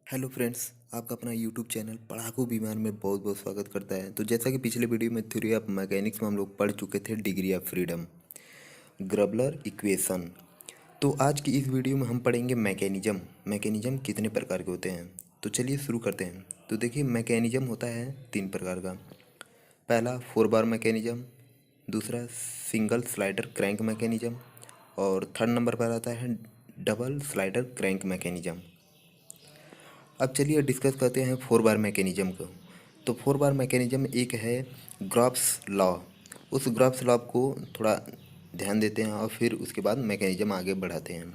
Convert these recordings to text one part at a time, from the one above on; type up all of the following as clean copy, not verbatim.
Hello friends, आपका अपना YouTube channel पढ़ाकू विमान में बहुत बहुत स्वागत करता है। तो जैसा कि पिछले वीडियो में थ्योरी ऑफ मैकेनिक्स में हम लोग पढ़ चुके थे डिग्री ऑफ फ्रीडम, ग्रबलर इक्वेशन। तो आज की इस वीडियो में हम पढ़ेंगे मैकेनिज्म। मैकेनिज्म कितने प्रकार के होते हैं, तो चलिए शुरू करते हैं। तो देखिए, मैकेनिज्म होता है तीन प्रकार का। पहला फोर बार मैकेनिज्म, दूसरा सिंगल स्लाइडर क्रैंक मैकेनिज्म, और थर्ड नंबर पर आता है डबल स्लाइडर क्रैंक मैकेनिज्म। अब चलिए डिस्कस करते हैं फोर बार मैकेनिज्म को। तो फोर बार मैकेनिज्म एक है ग्रॉफ्स लॉ। उस ग्रॉफ्स लॉ को थोड़ा ध्यान देते हैं और फिर उसके बाद मैकेनिज्म आगे बढ़ाते हैं।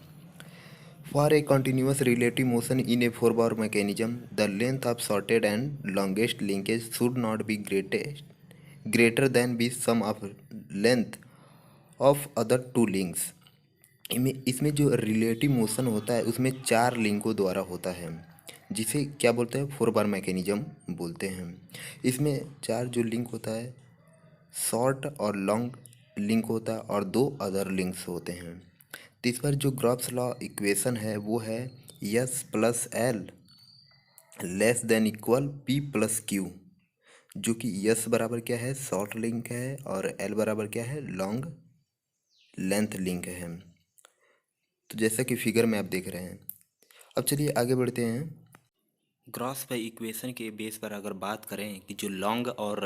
For a continuous relative motion in a four bar mechanism the length of shortest and longest linkage should not be greater than be sum of length of other two links. इसमें जो relative motion होता है उसमें चार लिंकों द्वारा होता है, जिसे क्या बोलते हैं, फोर बार मैकेनिज्म बोलते हैं। इसमें चार जो लिंक होता है, शॉर्ट और लॉन्ग लिंक होता है और दो अदर लिंक्स होते हैं। तो इस पर जो ग्रॉफ्स लॉ इक्वेशन है वो है yes plus L less than equal P plus Q, जो कि यस बराबर क्या है, शॉर्ट लिंक है, और एल बराबर क्या है, लॉन्ग लेंथ लिंक है। तो जैसा कि फिगर में आप देख रहे हैं। अब चलिए आगे बढ़ते हैं। ग्रॉस बाय इक्वेशन के बेस पर अगर बात करें कि जो लॉन्ग और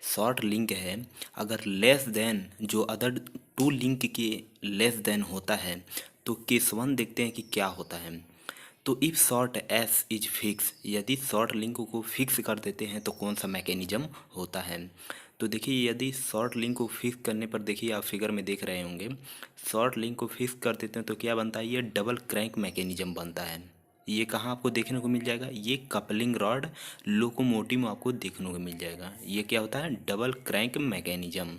शॉर्ट लिंक है, अगर लेस देन जो अदर टू लिंक के लेस देन होता है तो केस वन देखते हैं कि क्या होता है। तो if short S is fix, यदि शॉर्ट लिंक को फिक्स कर देते हैं तो कौन सा मैकेनिज्म होता है। तो देखिए, यदि शॉर्ट लिंक को फिक्स करने पर, देखिए आप फिगर में देख रहे होंगे, शॉर्ट लिंक को फिक्स कर देते हैं तो क्या बनता है, ये डबल क्रैंक मैकेनिज्म बनता है। ये कहाँ आपको देखने को मिल जाएगा, ये कपलिंग रॉड लोकोमोटिव में आपको देखने को मिल जाएगा। ये क्या होता है, डबल क्रैंक मैकेनिज्म।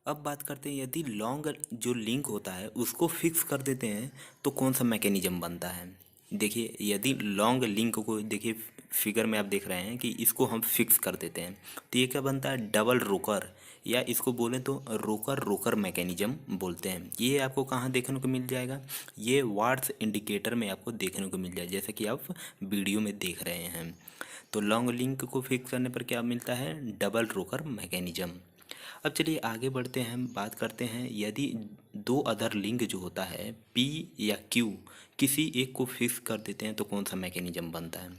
अब बात करते हैं, यदि लॉन्ग जो लिंक होता है उसको फिक्स कर देते हैं तो कौन सा मैकेनिज्म बनता है। देखिए, यदि लॉन्ग लिंक को, देखिए फिगर में आप देख रहे हैं कि इसको हम फिक्स कर देते हैं तो ये क्या बनता है, डबल रोकर, या इसको बोलें तो रोकर रोकर मैकेनिज्म बोलते हैं। ये आपको कहाँ देखने को मिल जाएगा, ये वाट्स इंडिकेटर में आपको देखने को मिल जाएगा, जैसे कि आप वीडियो में देख रहे हैं। तो लॉन्ग लिंक को फिक्स करने पर क्या मिलता है, डबल रोकर मैकेनिज्म। अब चलिए आगे बढ़ते हैं, हम बात करते हैं यदि दो अदर लिंक जो होता है पी या क्यू, किसी एक को फिक्स कर देते हैं तो कौन सा मैकेनिज्म बनता है।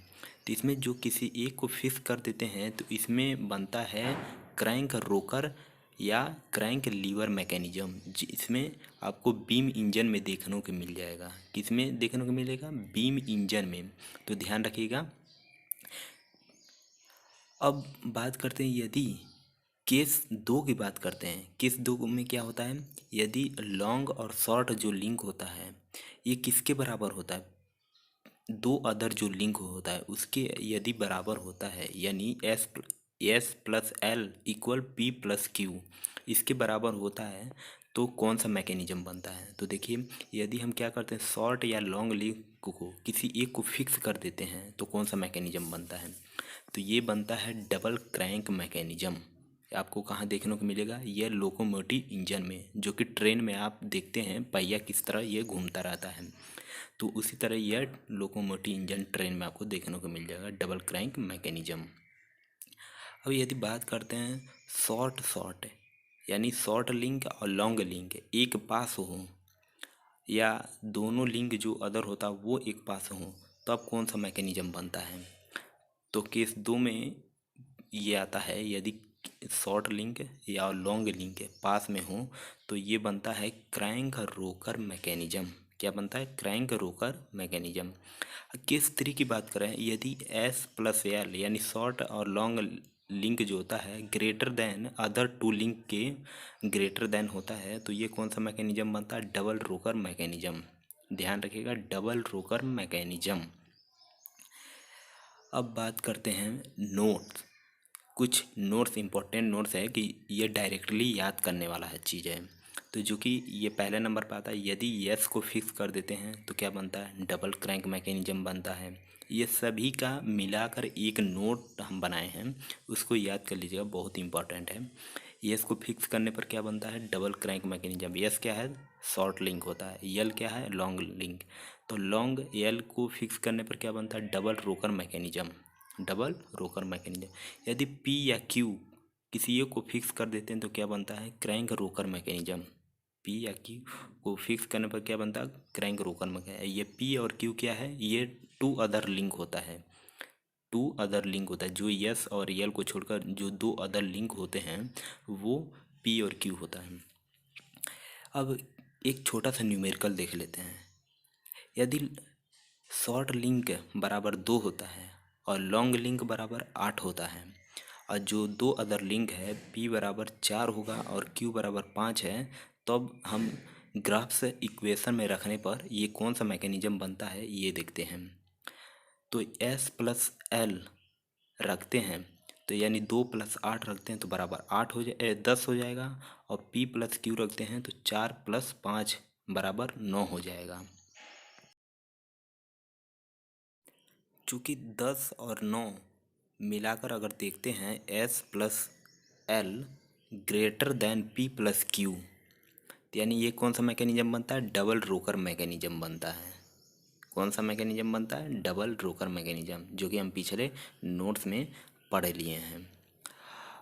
तो इसमें जो किसी एक को फिक्स कर देते हैं तो इसमें बनता है क्रैंक रोकर या क्रैंक लीवर मैकेनिज्म, जिसमें आपको बीम इंजन में देखने को मिल जाएगा। किसमें देखने को मिलेगा, बीम इंजन में। तो ध्यान रखिएगा। अब बात करते हैं, यदि केस दो की बात करते हैं, केस दो में क्या होता है, यदि लॉन्ग और शॉर्ट जो लिंक होता है ये किसके बराबर होता है, दो अदर जो लिंक होता है उसके यदि बराबर होता है, यानी S plus L equal P plus Q, इसके बराबर होता है तो कौन सा मैकेनिज्म बनता है। तो देखिए, यदि हम क्या करते हैं, शॉर्ट या लॉन्ग लिंक को किसी एक को फिक्स कर देते हैं तो कौन सा मैकेनिज्म बनता है। तो ये बनता है डबल क्रैंक मैकेनिज्म। आपको कहाँ देखने को मिलेगा, यह लोकोमोटिव इंजन में, जो कि ट्रेन में आप देखते हैं पहिया किस तरह ये घूमता रहता है। तो उसी तरह यह लोकोमोटिव इंजन ट्रेन में आपको देखने को मिल जाएगा, डबल क्रैंक मैकेनिज्म। अब यदि बात करते हैं शॉर्ट शॉर्ट, यानी शॉर्ट लिंक और लॉन्ग लिंक एक पास हो, या दोनों लिंक जो अदर होता है वो एक पास हो, तो अब कौन सा मैकेनिज्म बनता है। तो केस दो में ये आता है, यदि शॉर्ट लिंक या लॉन्ग लिंक पास में हो तो ये बनता है क्रैंक रोकर मैकेनिज्म। क्या बनता है, crank rocker mechanism. Case three की बात करें, यदि एस प्लस एल यानी शॉर्ट और लॉन्ग लिंक जो होता है greater than other two link के ग्रेटर देन होता है तो ये कौन सा मैकेनिज्म बनता है, डबल रोकर मैकेनिज्म। ध्यान रखिएगा, डबल रोकर मैकेनिज्म। अब बात करते हैं नोट्स। कुछ नोट्स, इंपॉर्टेंट नोट्स है कि ये डायरेक्टली याद करने वाला है चीज़ है। तो जो कि ये पहले नंबर पर आता है, यदि यस को फिक्स कर देते हैं तो क्या बनता है, डबल क्रैंक मैकेनिज्म बनता है। ये सभी का मिलाकर एक नोट हम बनाए हैं, उसको याद कर लीजिएगा, बहुत इंपॉर्टेंट है। एस को फिक्स करने पर क्या बनता है, डबल क्रैंक मैकेनिज्म। एस क्या है, शॉर्ट लिंक होता है, यल क्या है, लॉन्ग लिंक। तो लॉन्ग यल को फिक्स करने पर क्या बनता है, डबल रोकर मैकेनिज्म, डबल रोकर मैकेनिज्म। यदि पी या क्यू किसी एक को फिक्स कर देते हैं तो क्या बनता है, क्रैंक रोकर मैकेनिज्म। पी या क्यू को फिक्स करने पर क्या बनता है, क्रैंक रोकर मैकेनिज्म। ये पी और क्यू क्या है, ये टू अदर लिंक होता है, टू अदर लिंक होता है। जो यस और यल को छोड़कर जो दो अदर लिंक होते हैं वो पी और क्यू होता है। अब एक छोटा सा न्यूमेरिकल देख लेते हैं। यदि शॉर्ट लिंक बराबर 2 होता है और लॉन्ग लिंक बराबर 8 होता है, और जो दो अदर लिंक है पी बराबर 4 होगा और क्यू बराबर 5 है, तब हम ग्राफ से इक्वेशन में रखने पर ये कौन सा मैकेनिज्म बनता है ये देखते हैं। तो एस प्लस एल रखते हैं तो यानी 2 + 8 रखते हैं तो बराबर 8 हो जाए 10 हो जाएगा, और P + Q रखते हैं तो 4 + 5 बराबर 9 हो जाएगा। चूँकि 10 और 9 मिलाकर अगर देखते हैं S + L greater than P + Q, तो यानी ये कौन सा मैकेनिज्म बनता है, डबल रोकर मैकेनिज्म बनता है। कौन सा मैकेनिज्म बनता है, डबल रोकर मैकेनिज्म, जो कि हम पिछले नोट्स में पढ़ लिए हैं।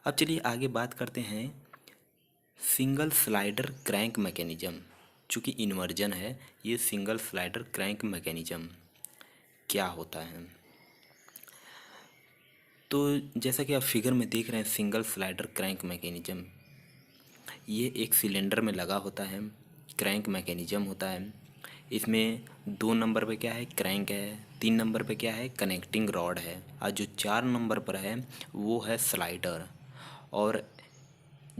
अब चलिए आगे बात करते हैं सिंगल स्लाइडर क्रैंक मैकेनिज्म। चूँकि इन्वर्जन है, ये सिंगल स्लाइडर क्रैंक मैकेनिज्म क्या होता है। तो जैसा कि आप फिगर में देख रहे हैं, सिंगल स्लाइडर क्रैंक मैकेनिज्म ये एक सिलेंडर में लगा होता है, क्रैंक मैकेनिज्म होता है। इसमें 2 नंबर पे क्या है, क्रैंक है, 3 नंबर पे क्या है, कनेक्टिंग रॉड है, और जो 4 नंबर पर है वो है स्लाइडर। और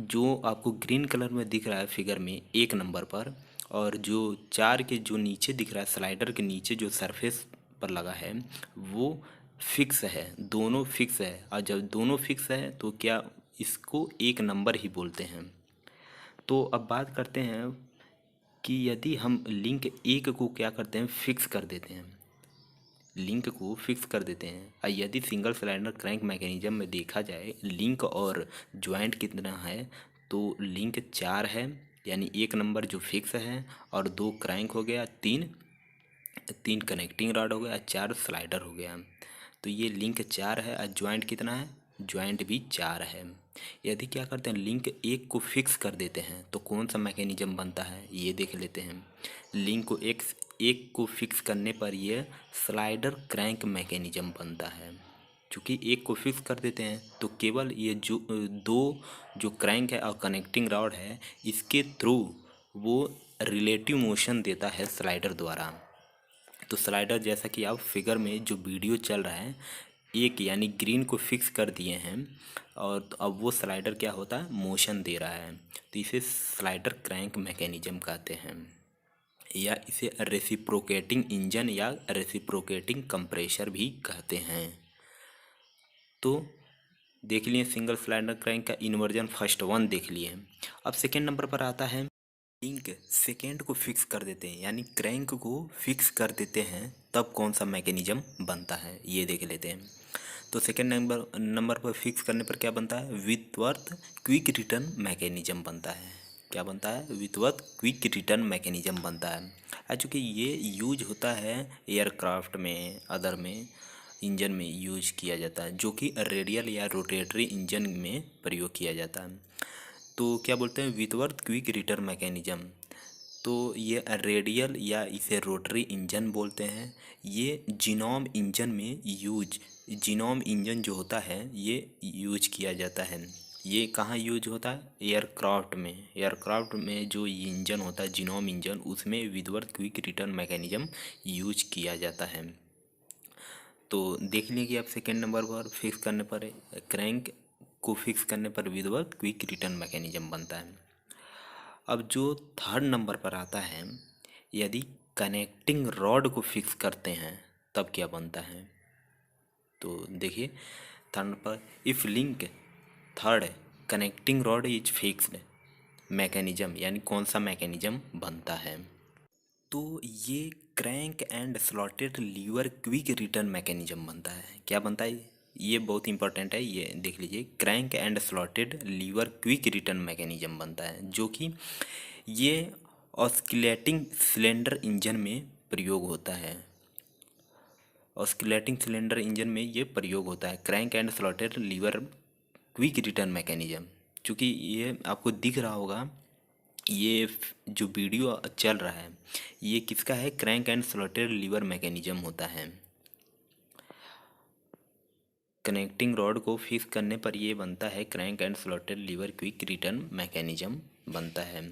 जो आपको ग्रीन कलर में दिख रहा है फिगर में 1 नंबर पर, और जो 4 के जो नीचे दिख रहा है, स्लाइडर के नीचे जो सरफेस पर लगा है वो फिक्स है, दोनों फिक्स है। और जब दोनों फिक्स है तो क्या इसको 1 नंबर ही बोलते हैं। तो अब बात करते हैं कि यदि हम लिंक 1 को क्या करते हैं, फिक्स कर देते हैं, लिंक को फिक्स कर देते हैं। और यदि सिंगल सिलेंडर क्रैंक मैकेनिज्म में देखा जाए लिंक और ज्वाइंट कितना है, तो लिंक 4 है, यानी 1 नंबर जो फिक्स है, और 2 क्रैंक हो गया, 3 कनेक्टिंग रॉड हो गया, 4 स्लाइडर हो गया। तो ये लिंक 4 है और ज्वाइंट कितना है, ज्वाइंट भी 4 है। यदि क्या करते हैं, लिंक 1 को फिक्स कर देते हैं तो कौन सा मैकेनिज्म बनता है ये देख लेते हैं। लिंक को एक को फिक्स करने पर यह स्लाइडर क्रैंक मैकेनिज्म बनता है। चूँकि एक को फिक्स कर देते हैं तो केवल ये जो दो जो क्रैंक है और कनेक्टिंग रॉड है, इसके थ्रू वो रिलेटिव मोशन देता है स्लाइडर द्वारा। तो स्लाइडर जैसा कि आप फिगर में जो वीडियो चल रहा है, एक यानी ग्रीन को फिक्स कर दिए हैं और तो अब वो स्लाइडर क्या होता है, मोशन दे रहा है, तो इसे स्लाइडर क्रैंक मैकेनिज्म कहते हैं, या इसे रेसिप्रोकेटिंग इंजन या रेसिप्रोकेटिंग कंप्रेशर भी कहते हैं। तो देख लिए सिंगल स्लाइडर क्रैंक का इन्वर्जन, फर्स्ट वन देख लिए। अब सेकेंड नंबर पर आता है लिंक सेकेंड को फिक्स कर देते हैं, यानी क्रैंक को फिक्स कर देते हैं, तब कौन सा मैकेनिज्म बनता है ये देख लेते हैं। तो सेकेंड नंबर पर फिक्स करने पर क्या बनता है, विथवर्थ क्विक रिटर्न मैकेनिज्म बनता है। क्या बनता है, विथवर्थ क्विक रिटर्न मैकेनिज्म बनता है। चूँकि ये यूज होता है एयरक्राफ्ट में, अदर में इंजन में यूज किया जाता है, जो कि रेडियल या रोटेटरी इंजन में प्रयोग किया जाता है। तो क्या बोलते हैं, विथवर्थ क्विक रिटर्न मैकेनिज्म। तो ये रेडियल या इसे रोटरी इंजन बोलते हैं। ये जीनोम इंजन में जीनोम इंजन जो होता है ये यूज किया जाता है। ये कहाँ यूज होता है, एयरक्राफ्ट में। एयरक्राफ्ट में जो इंजन होता है जीनोम इंजन, उसमें विथवर्थ क्विक रिटर्न मैकेनिज्म यूज किया जाता है। तो देख लें कि आप सेकेंड नंबर पर फिक्स करने पर क्रैंक को फिक्स करने पर विथवर्थ क्विक रिटर्न मैकेनिज्म बनता है। अब जो थर्ड नंबर पर आता है, यदि कनेक्टिंग रॉड को फिक्स करते हैं तब क्या बनता है। तो देखिए थर्ड पर, if link third connecting rod is fixed mechanism, यानी कौन सा मैकेनिज्म बनता है। तो ये crank and slotted lever quick return mechanism बनता है। क्या बनता है, ये बहुत इंपॉर्टेंट है, ये देख लीजिए। Crank and slotted lever quick return mechanism बनता है, जो कि ये ऑस्किलेटिंग सिलेंडर इंजन में प्रयोग होता है। ऑस्किलेटिंग सिलेंडर इंजन में ये प्रयोग होता है, crank and slotted lever quick return mechanism. चूँकि ये आपको दिख रहा होगा, ये जो वीडियो चल रहा है ये किसका है, crank and slotted liver mechanism होता है। कनेक्टिंग रॉड को फिक्स करने पर ये बनता है crank and slotted lever quick return mechanism बनता है।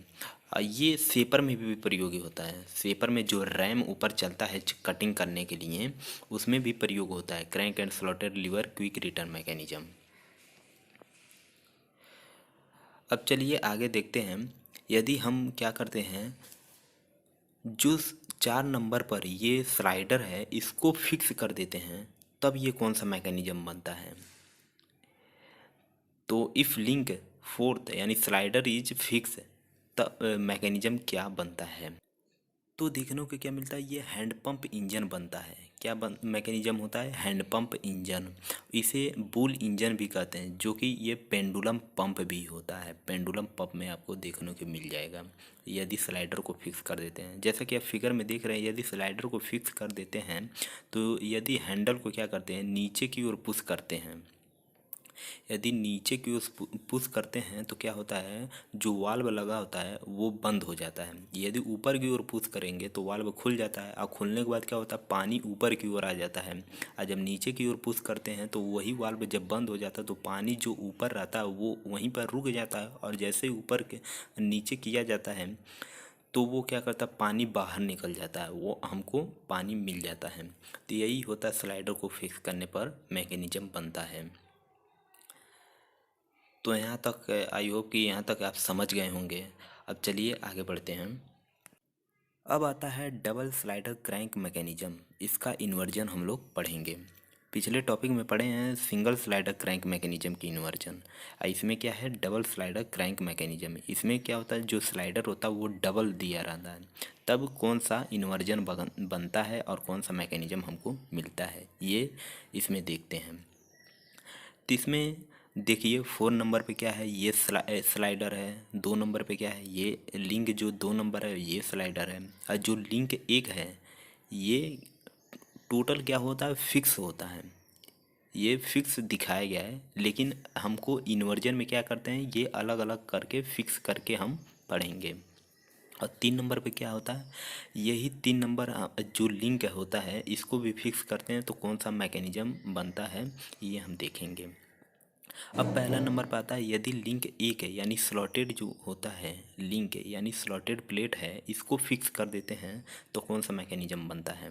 ये सेपर में भी प्रयोगी होता है। सेपर में जो रैम ऊपर चलता है कटिंग करने के लिए, उसमें भी प्रयोग होता है crank and slotted lever quick return mechanism. अब चलिए आगे देखते हैं। यदि हम क्या करते हैं, जो 4 नंबर पर ये स्लाइडर है इसको फिक्स कर देते हैं, तब ये कौन सा मैकेनिज्म बनता है। तो इफ़ लिंक फोर्थ यानी स्लाइडर इज फिक्स, तब मैकेनिज्म क्या बनता है। तो देखने को क्या मिलता है, ये हैंड पंप इंजन बनता है। क्या मैकेनिज्म होता है, हैंड पंप इंजन। इसे बुल इंजन भी कहते हैं, जो कि ये पेंडुलम पंप भी होता है। पेंडुलम पंप में आपको देखने को मिल जाएगा यदि स्लाइडर को फिक्स कर देते हैं। जैसा कि आप फिगर में देख रहे हैं, यदि स्लाइडर को फिक्स कर देते हैं तो यदि हैंडल को क्या करते हैं, नीचे की ओर पुश करते हैं। यदि नीचे की ओर पुश करते हैं तो क्या होता है, जो वाल्व लगा होता है वो बंद हो जाता है। यदि ऊपर की ओर पुश करेंगे तो वाल्व खुल जाता है, और खुलने के बाद क्या होता है, पानी ऊपर की ओर आ जाता है। और जब नीचे की ओर पुश करते हैं तो वही वाल्व जब बंद हो जाता है तो पानी जो ऊपर रहता है वो वहीं पर रुक जाता है, और जैसे ही ऊपर के नीचे किया जाता है तो वो क्या करता है, पानी बाहर निकल जाता है, वो हमको पानी मिल जाता है। तो यही होता है स्लाइडर को फिक्स करने पर मैकेनिज्म बनता है। तो यहाँ तक आई होप कि यहाँ तक आप समझ गए होंगे। अब चलिए आगे बढ़ते हैं। अब आता है डबल स्लाइडर क्रैंक मैकेनिज्म। इसका इन्वर्जन हम लोग पढ़ेंगे। पिछले टॉपिक में पढ़े हैं सिंगल स्लाइडर क्रैंक मैकेनिज्म की इन्वर्जन। इसमें क्या है, डबल स्लाइडर क्रैंक मैकेनिज्म। इसमें क्या होता है, जो स्लाइडर होता है वो डबल दिया रहता है। तब कौन सा इन्वर्जन बनता है और कौन सा मैकेनिज्म हमको मिलता है, ये इसमें देखते हैं। तो इसमें देखिए 4 नंबर पे क्या है, ये स्लाइडर है। 2 नंबर पे क्या है, ये लिंक जो 2 नंबर है ये स्लाइडर है। और जो लिंक 1 है ये टोटल क्या होता है, फिक्स होता है। ये फिक्स दिखाया गया है, लेकिन हमको इन्वर्जन में क्या करते हैं, ये अलग अलग करके फिक्स करके हम पढ़ेंगे। और 3 नंबर पे क्या होता है, यही 3 नंबर जो लिंक होता है इसको भी फिक्स करते हैं, तो कौन सा मैकेनिज्म बनता है ये हम देखेंगे। अब पहला नंबर पे आता है, यदि लिंक 1 है यानी स्लॉटेड जो होता है, लिंक यानी स्लॉटेड प्लेट है, इसको फिक्स कर देते हैं तो कौन सा मैकेनिज्म बनता है।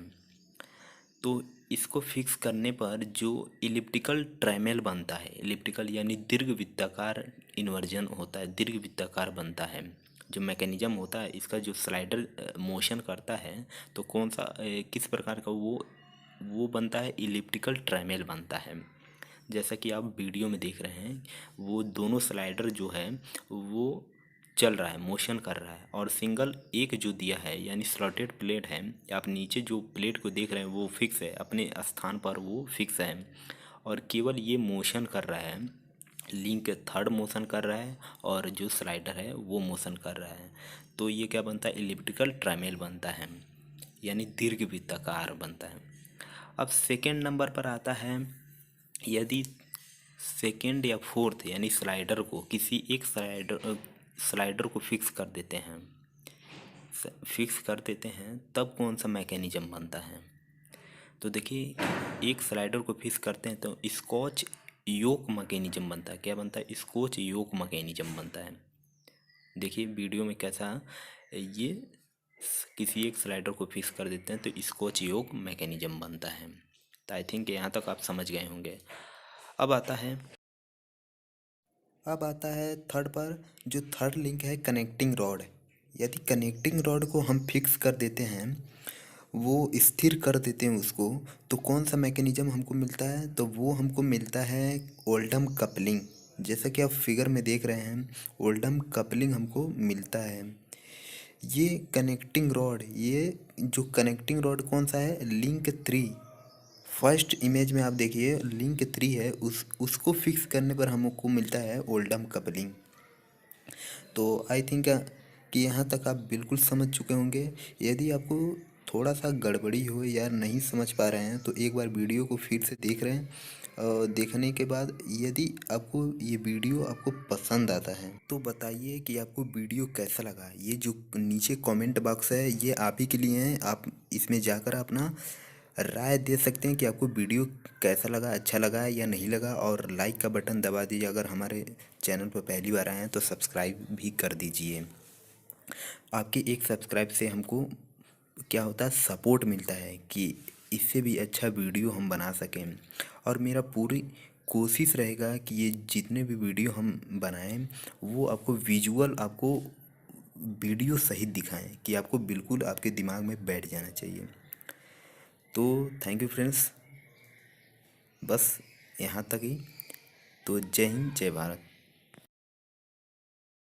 तो इसको फिक्स करने पर जो इलिप्टिकल ट्रेमेल बनता है, इलिप्टिकल यानी दीर्घवृत्ताकार इन्वर्जन होता है, दीर्घवृत्ताकार बनता है। जो मैकेनिज्म होता है इसका, जो स्लाइडर मोशन करता है तो कौन सा किस प्रकार का वो बनता है, इलिप्टिकल ट्रेमेल बनता है। जैसा कि आप वीडियो में देख रहे हैं, वो दोनों स्लाइडर जो है वो चल रहा है, मोशन कर रहा है, और सिंगल एक जो दिया है यानी स्लॉटेड प्लेट है, आप नीचे जो प्लेट को देख रहे हैं वो फिक्स है, अपने स्थान पर वो फिक्स है, और केवल ये मोशन कर रहा है। लिंक थर्ड मोशन कर रहा है और जो स्लाइडर है वो मोशन कर रहा है। तो ये क्या बनता है, इलिप्टिकल ट्रायमेल बनता है, यानी दीर्घवृत्ताकार बनता है। अब सेकेंड नंबर पर आता है, यदि सेकेंड या फोर्थ यानी स्लाइडर को, किसी एक स्लाइडर को फिक्स कर देते हैं, तब कौन सा मैकेनिज्म बनता है। तो देखिए, एक स्लाइडर को फिक्स करते हैं तो स्कॉच योक मैकेनिज्म बनता है। क्या बनता है, स्कॉच योक मैकेनिज्म बनता है। देखिए वीडियो में कैसा, ये किसी एक स्लाइडर को फिक्स कर देते हैं तो स्कॉच योक मैकेनिज्म बनता है। तो आई थिंक यहाँ तक आप समझ गए होंगे। अब आता है थर्ड पर, जो थर्ड लिंक है कनेक्टिंग रॉड। यदि कनेक्टिंग रॉड को हम फिक्स कर देते हैं, वो स्थिर कर देते हैं उसको, तो कौन सा मैकेनिज्म हमको मिलता है, तो वो हमको मिलता है ओल्डम कपलिंग। जैसा कि आप फिगर में देख रहे हैं, ओल्डम कपलिंग हमको मिलता है। ये जो कनेक्टिंग रॉड कौन सा है, लिंक 3 फर्स्ट इमेज में आप देखिए लिंक 3 है, उसको फिक्स करने पर हमको मिलता है ओल्डम कपलिंग। तो आई थिंक कि यहाँ तक आप बिल्कुल समझ चुके होंगे। यदि आपको थोड़ा सा गड़बड़ी हो या नहीं समझ पा रहे हैं तो एक बार वीडियो को फिर से देख रहे हैं। देखने के बाद यदि आपको ये वीडियो आपको पसंद आता है तो बताइए कि आपको वीडियो कैसा लगा। ये जो नीचे कमेंट बॉक्स है ये आप ही के लिए है, आप इसमें जाकर अपना राय दे सकते हैं कि आपको वीडियो कैसा लगा, अच्छा लगा या नहीं लगा। और लाइक का बटन दबा दीजिए। अगर हमारे चैनल पर पहली बार आए हैं तो सब्सक्राइब भी कर दीजिए। आपके एक सब्सक्राइब से हमको क्या होता है, सपोर्ट मिलता है कि इससे भी अच्छा वीडियो हम बना सकें। और मेरा पूरी कोशिश रहेगा कि ये जितने भी वीडियो हम बनाएं वो आपको विजुअल, आपको वीडियो सहित दिखाएं कि आपको बिल्कुल आपके दिमाग में बैठ जाना चाहिए। तो थैंक यू फ्रेंड्स, बस यहाँ तक ही। तो जय हिंद, जय भारत।